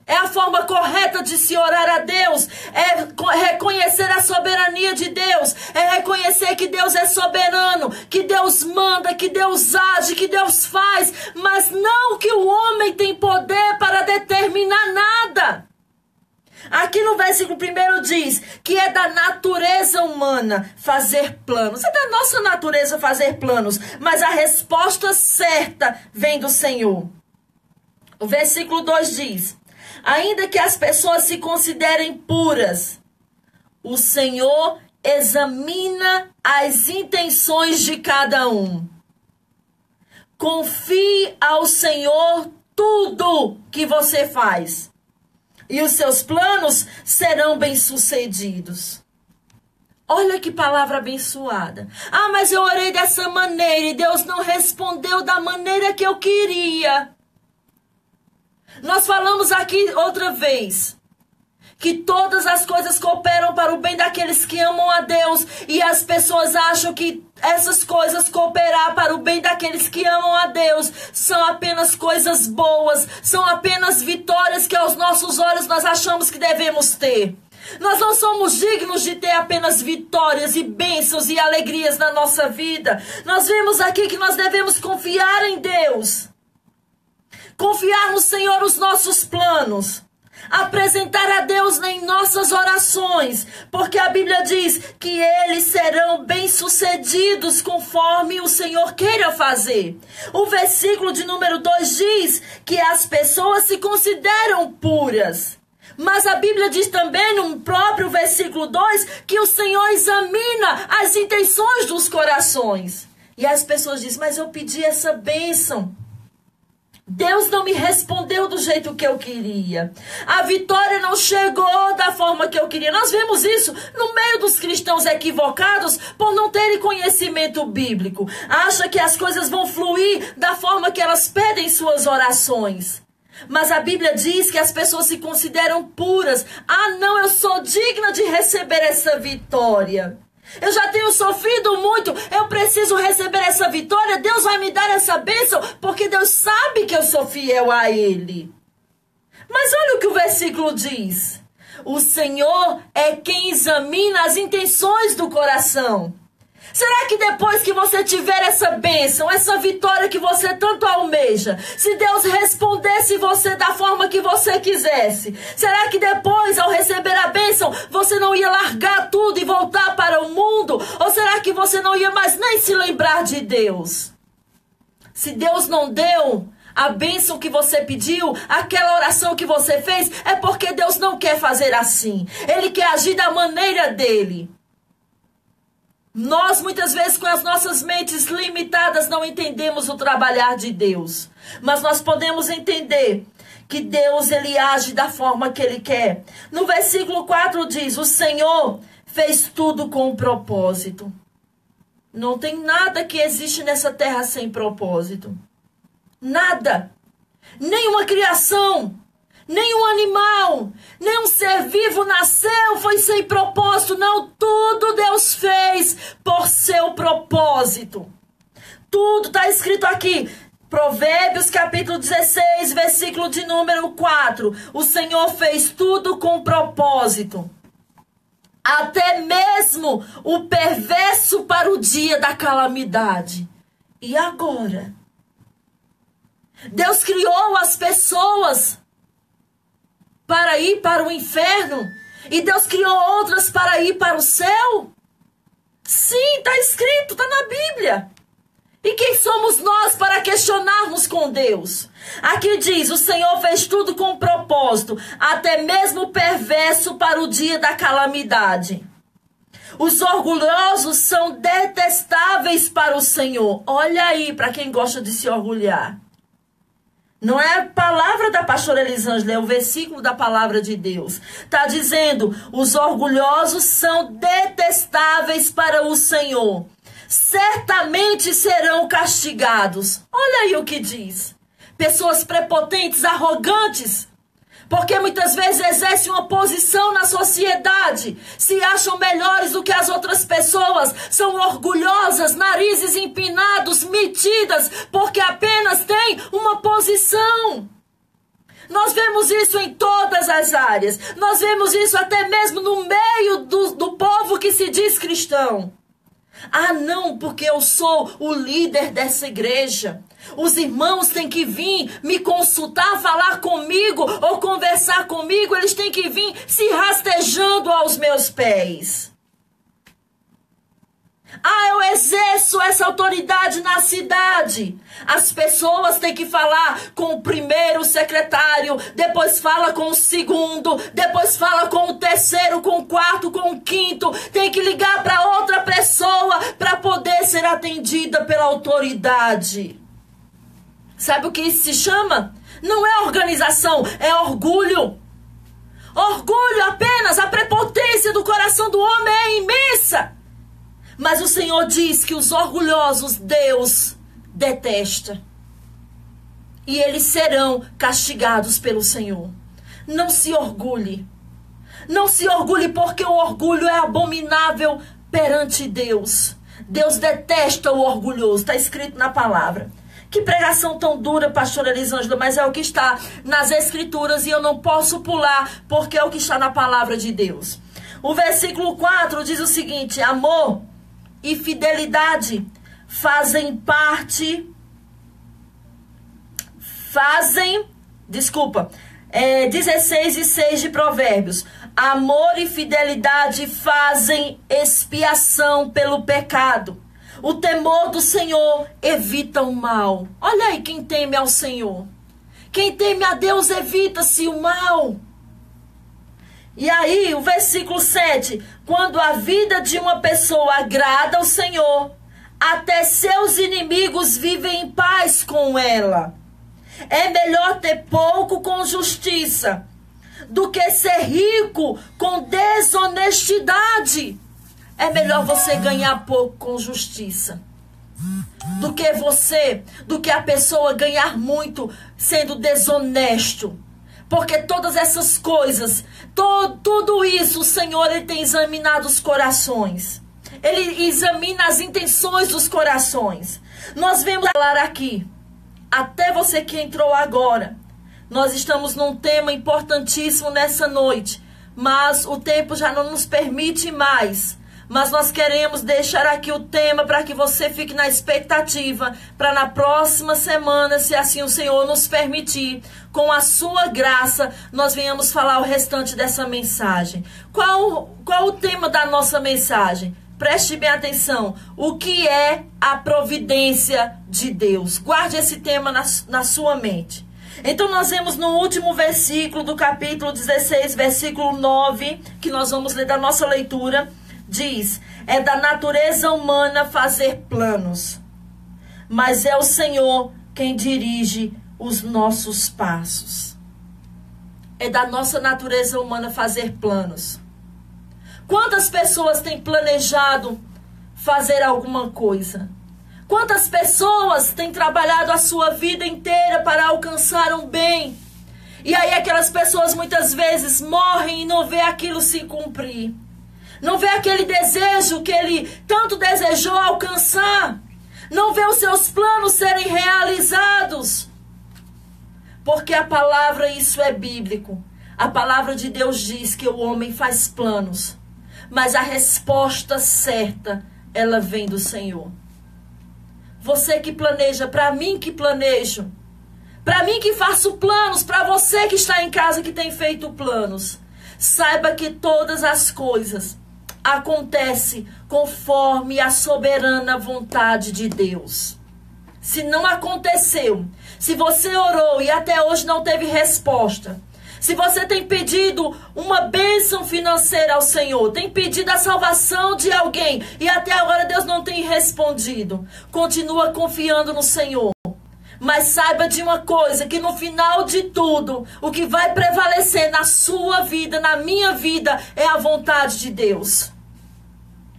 É a forma correta de se orar a Deus. É reconhecer a soberania de Deus. É reconhecer que Deus é soberano. Que Deus manda, que Deus age, que Deus faz. Mas não que o homem tem poder para determinar nada. Aqui no versículo 1 diz que é da natureza humana fazer planos. É da nossa natureza fazer planos. Mas a resposta certa vem do Senhor. O versículo 2 diz: ainda que as pessoas se considerem puras, o Senhor examina as intenções de cada um. Confie ao Senhor tudo que você faz, e os seus planos serão bem-sucedidos. Olha que palavra abençoada. Ah, mas eu orei dessa maneira e Deus não respondeu da maneira que eu queria. Nós falamos aqui outra vez que todas as coisas cooperam para o bem daqueles que amam a Deus, e as pessoas acham que essas coisas cooperar para o bem daqueles que amam a Deus são apenas coisas boas, são apenas vitórias que aos nossos olhos nós achamos que devemos ter. Nós não somos dignos de ter apenas vitórias e bênçãos e alegrias na nossa vida. Nós vemos aqui que nós devemos confiar em Deus, confiar no Senhor os nossos planos, apresentar a Deus em nossas orações, porque a Bíblia diz que eles serão bem-sucedidos conforme o Senhor queira fazer. O versículo de número 2 diz que as pessoas se consideram puras. Mas a Bíblia diz também, no próprio versículo 2, que o Senhor examina as intenções dos corações. E as pessoas dizem: mas eu pedi essa bênção, Deus não me respondeu do jeito que eu queria. A vitória não chegou da forma que eu queria. Nós vemos isso no meio dos cristãos equivocados por não terem conhecimento bíblico. Acha que as coisas vão fluir da forma que elas pedem suas orações. Mas a Bíblia diz que as pessoas se consideram puras. Ah, não, eu sou digna de receber essa vitória. Eu já tenho sofrido muito, eu preciso receber essa vitória, Deus vai me dar essa bênção, porque Deus sabe que eu sou fiel a Ele. Mas olha o que o versículo diz: o Senhor é quem examina as intenções do coração. Será que depois que você tiver essa bênção, essa vitória que você tanto almeja, se Deus respondesse você da forma que você quisesse, será que depois, ao receber a bênção, você não ia largar tudo e voltar para o mundo? Ou será que você não ia mais nem se lembrar de Deus? Se Deus não deu a bênção que você pediu, aquela oração que você fez, é porque Deus não quer fazer assim. Ele quer agir da maneira dele. Nós, muitas vezes, com as nossas mentes limitadas, não entendemos o trabalhar de Deus. Mas nós podemos entender que Deus, ele age da forma que ele quer. No versículo 4 diz, o Senhor fez tudo com um propósito. Não tem nada que existe nessa terra sem propósito. Nada. Nenhuma criação. Nenhum animal, nenhum ser vivo nasceu, foi sem propósito. Não, tudo Deus fez por seu propósito. Tudo está escrito aqui. Provérbios capítulo 16, versículo de número 4. O Senhor fez tudo com propósito. Até mesmo o perverso para o dia da calamidade. E agora? Deus criou as pessoas para ir para o inferno, e Deus criou outras para ir para o céu? Sim, está escrito, está na Bíblia. E quem somos nós para questionarmos com Deus? Aqui diz, o Senhor fez tudo com propósito, até mesmo o perverso para o dia da calamidade. Os orgulhosos são detestáveis para o Senhor. Olha aí, para quem gosta de se orgulhar. Não é a palavra da pastora Elisângela, é o versículo da palavra de Deus. Está dizendo, os orgulhosos são detestáveis para o Senhor. Certamente serão castigados. Olha aí o que diz. Pessoas prepotentes, arrogantes, porque muitas vezes exercem uma posição na sociedade, se acham melhores do que as outras pessoas, são orgulhosas, narizes empinados, metidas, porque apenas têm uma posição. Nós vemos isso em todas as áreas, nós vemos isso até mesmo no meio do povo que se diz cristão. Ah, não, porque eu sou o líder dessa igreja. Os irmãos têm que vir me consultar, falar comigo ou conversar comigo. Eles têm que vir se rastejando aos meus pés. Ah, eu exerço essa autoridade na cidade. As pessoas têm que falar com o primeiro secretário, depois fala com o segundo, depois fala com o terceiro, com o quarto, com o quinto. Tem que ligar para outra pessoa para poder ser atendida pela autoridade. Sabe o que isso se chama? Não é organização, é orgulho. Orgulho apenas, a prepotência do coração do homem é imensa. Mas o Senhor diz que os orgulhosos Deus detesta. E eles serão castigados pelo Senhor. Não se orgulhe. Não se orgulhe, porque o orgulho é abominável perante Deus. Deus detesta o orgulhoso. Está escrito na palavra. Que pregação tão dura, pastora Elisângela, mas é o que está nas Escrituras e eu não posso pular, porque é o que está na palavra de Deus. O versículo 4 diz o seguinte: amor e fidelidade fazem parte, 16:6 de Provérbios. Amor e fidelidade fazem expiação pelo pecado. O temor do Senhor evita o mal. Olha aí quem teme ao Senhor. Quem teme a Deus evita-se o mal. E aí, o versículo 7. Quando a vida de uma pessoa agrada ao Senhor, até seus inimigos vivem em paz com ela. É melhor ter pouco com justiça do que ser rico com desonestidade. É melhor você ganhar pouco com justiça do que a pessoa ganhar muito sendo desonesto. Porque todas essas coisas, tudo isso, o Senhor, Ele tem examinado os corações. Ele examina as intenções dos corações. Nós vemos falar aqui, até você que entrou agora, nós estamos num tema importantíssimo nessa noite, mas o tempo já não nos permite mais. Mas nós queremos deixar aqui o tema para que você fique na expectativa, para na próxima semana, se assim o Senhor nos permitir, com a sua graça, nós venhamos falar o restante dessa mensagem. Qual o tema da nossa mensagem? Preste bem atenção. O que é a providência de Deus? Guarde esse tema na sua mente. Então nós vemos no último versículo do capítulo 16, versículo 9, que nós vamos ler da nossa leitura, diz: é da natureza humana fazer planos, mas é o Senhor quem dirige os nossos passos. É da nossa natureza humana fazer planos. Quantas pessoas têm planejado fazer alguma coisa? Quantas pessoas têm trabalhado a sua vida inteira para alcançar um bem? E aí aquelas pessoas muitas vezes morrem e não vê aquilo se cumprir. Não vê aquele desejo que ele tanto desejou alcançar. Não vê os seus planos serem realizados. Porque a palavra, isso é bíblico. A palavra de Deus diz que o homem faz planos, mas a resposta certa, ela vem do Senhor. Você que planeja, para mim que planejo, para mim que faço planos, para você que está em casa que tem feito planos, saiba que todas as coisas acontecem conforme a soberana vontade de Deus. Se não aconteceu, se você orou e até hoje não teve resposta, se você tem pedido uma bênção financeira ao Senhor, tem pedido a salvação de alguém e até agora Deus não tem respondido, continua confiando no Senhor. Mas saiba de uma coisa, que no final de tudo, o que vai prevalecer na sua vida, na minha vida, é a vontade de Deus.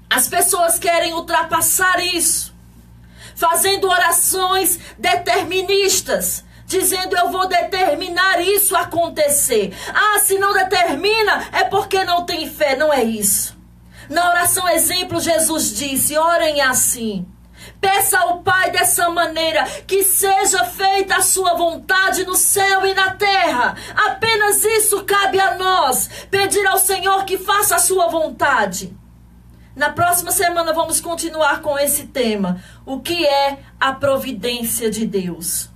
As pessoas querem ultrapassar isso, fazendo orações deterministas, dizendo: eu vou determinar isso acontecer. Ah, se não determina, é porque não tem fé. Não é isso. Na oração exemplo, Jesus disse: orem assim. Peça ao Pai dessa maneira, que seja feita a sua vontade no céu e na terra. Apenas isso cabe a nós, pedir ao Senhor que faça a sua vontade. Na próxima semana vamos continuar com esse tema. O que é a providência de Deus?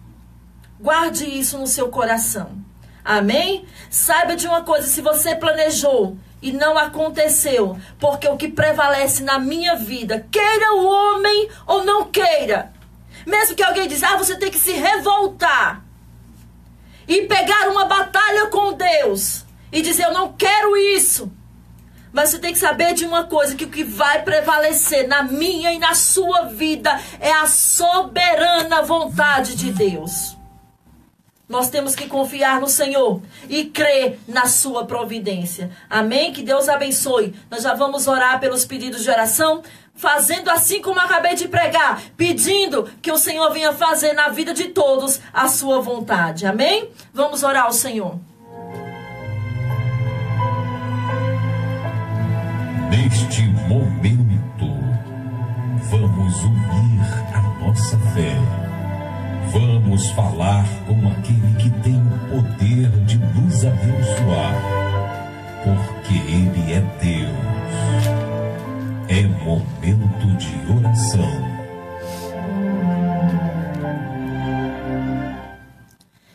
Guarde isso no seu coração. Amém? Saiba de uma coisa: se você planejou e não aconteceu, porque o que prevalece na minha vida, queira o homem ou não queira, mesmo que alguém diz: você tem que se revoltar e pegar uma batalha com Deus e dizer: eu não quero isso. Mas você tem que saber de uma coisa, que o que vai prevalecer na minha e na sua vida é a soberana vontade de Deus. Nós temos que confiar no Senhor e crer na sua providência. Amém? Que Deus abençoe. Nós já vamos orar pelos pedidos de oração, fazendo assim como eu acabei de pregar, pedindo que o Senhor venha fazer na vida de todos a sua vontade. Amém? Vamos orar ao Senhor. Neste momento, vamos unir a nossa fé. Vamos falar com aquele que tem o poder de nos abençoar, porque Ele é Deus. É momento de oração.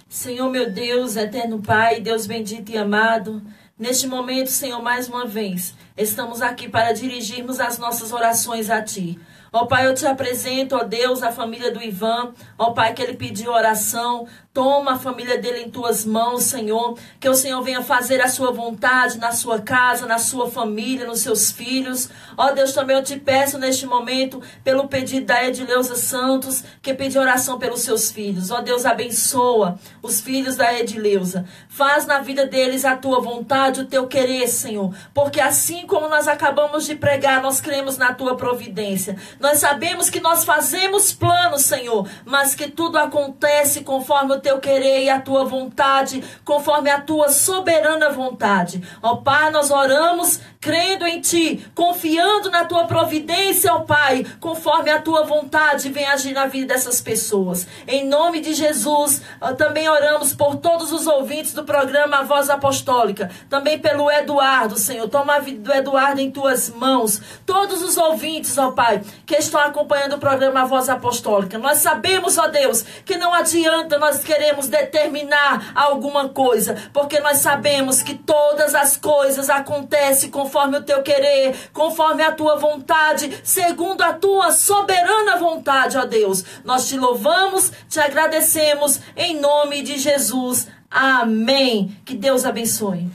Senhor, meu Deus, eterno Pai, Deus bendito e amado, neste momento, Senhor, mais uma vez, estamos aqui para dirigirmos as nossas orações a Ti. Ó Pai, eu te apresento, ó Deus, a família do Ivan. Ó Pai, que ele pediu oração. Toma a família dele em tuas mãos, Senhor. Que o Senhor venha fazer a sua vontade na sua casa, na sua família, nos seus filhos. Ó Deus, também eu te peço neste momento, pelo pedido da Edileuza Santos, que pediu oração pelos seus filhos. Ó Deus, abençoa os filhos da Edileuza. Faz na vida deles a tua vontade, o teu querer, Senhor. Porque assim como nós acabamos de pregar, nós cremos na tua providência. Nós sabemos que nós fazemos planos, Senhor, mas que tudo acontece conforme o teu querer e a tua vontade, conforme a tua soberana vontade. Ó Pai, nós oramos crendo em Ti, confiando na Tua providência, ó Pai, conforme a Tua vontade, vem agir na vida dessas pessoas. Em nome de Jesus, também oramos por todos os ouvintes do programa A Voz Apostólica, também pelo Eduardo, Senhor, toma a vida do Eduardo em Tuas mãos, todos os ouvintes, ó Pai, que estão acompanhando o programa A Voz Apostólica. Nós sabemos, ó Deus, que não adianta nós queremos determinar alguma coisa, porque nós sabemos que todas as coisas acontecem conforme o Teu querer, conforme a Tua vontade, segundo a Tua soberana vontade, ó Deus. Nós Te louvamos, Te agradecemos, em nome de Jesus. Amém. Que Deus abençoe.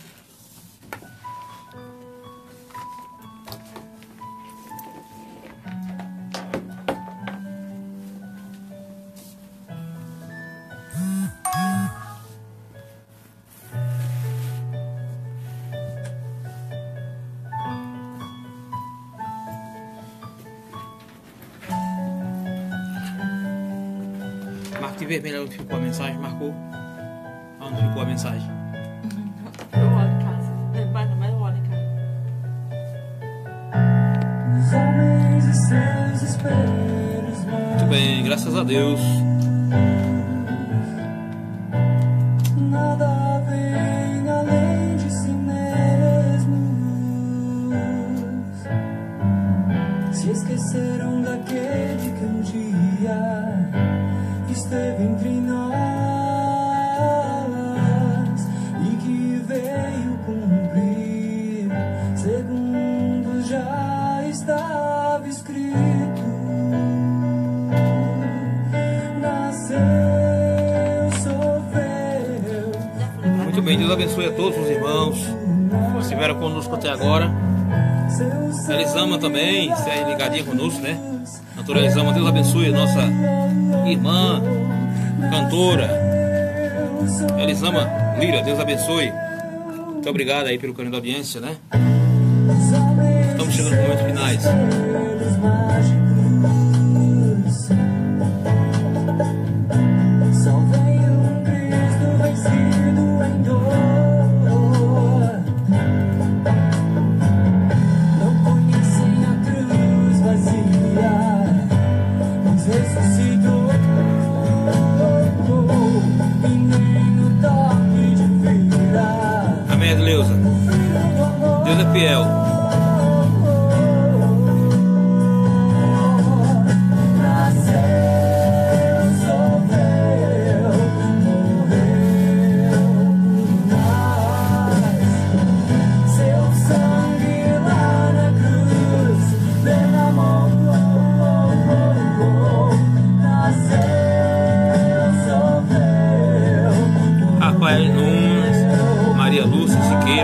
Marque vermelho onde ficou a mensagem, marcou? Onde ficou a mensagem? Eu olho em casa. Mas eu olho em casa. Muito bem, graças a Deus. Nada vem além de si mesmos. Se esqueceram daquele que um dia esteve entre nós e que veio cumprir segundo já estava escrito. Nasceu, sofreu. Muito bem, Deus abençoe a todos os irmãos que estiveram conosco até agora. Elisama também, está ligadinha conosco, né? Doutora Elisama, Deus abençoe a nossa irmã, cantora Elisama Lira, Deus abençoe. Muito obrigado aí pelo carinho da audiência, né? Estamos chegando nos momentos finais. Só veio um Cristo vencido em dor. Não conhecem a cruz vazia, mas ressuscitou. E nem no toque de vida. Amém, Edleusa. Deus é fiel.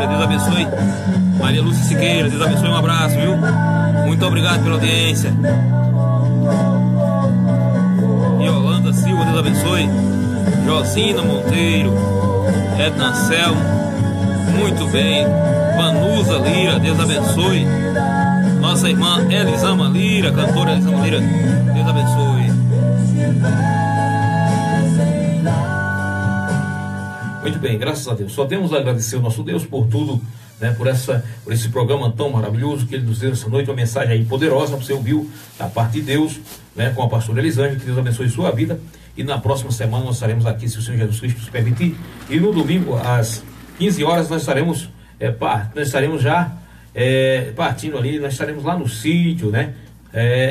Deus abençoe. Maria Lúcia Siqueira, Deus abençoe, um abraço, viu? Muito obrigado pela audiência. Yolanda Silva, Deus abençoe. Josina Monteiro, Edna Anselmo, muito bem. Vanusa Lira, Deus abençoe. Nossa irmã Elisama Lira, cantora Elisama Lira, Deus abençoe. Muito bem, graças a Deus. Só temos a agradecer ao nosso Deus por tudo, né, por esse programa tão maravilhoso que Ele nos deu essa noite, uma mensagem aí poderosa, você ouviu da parte de Deus, né, com a pastora Elisângela, que Deus abençoe sua vida. E na próxima semana nós estaremos aqui, se o Senhor Jesus Cristo nos permitir. E no domingo, às 15 horas, nós estaremos já partindo ali, nós estaremos lá no sítio, né,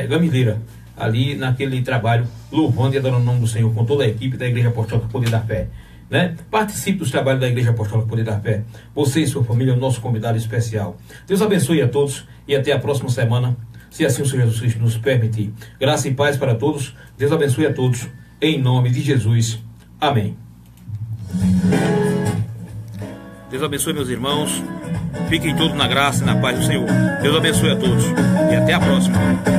Gamileira, ali naquele trabalho, louvando e adorando o nome do Senhor com toda a equipe da Igreja Apostólica Poder da Fé. Né? Participe dos trabalhos da Igreja Apostólica Poder da Fé. Você e sua família é o nosso convidado especial. Deus abençoe a todos e até a próxima semana, se assim o Senhor Jesus Cristo nos permitir. Graça e paz para todos. Deus abençoe a todos. Em nome de Jesus. Amém. Deus abençoe meus irmãos. Fiquem todos na graça e na paz do Senhor. Deus abençoe a todos. E até a próxima.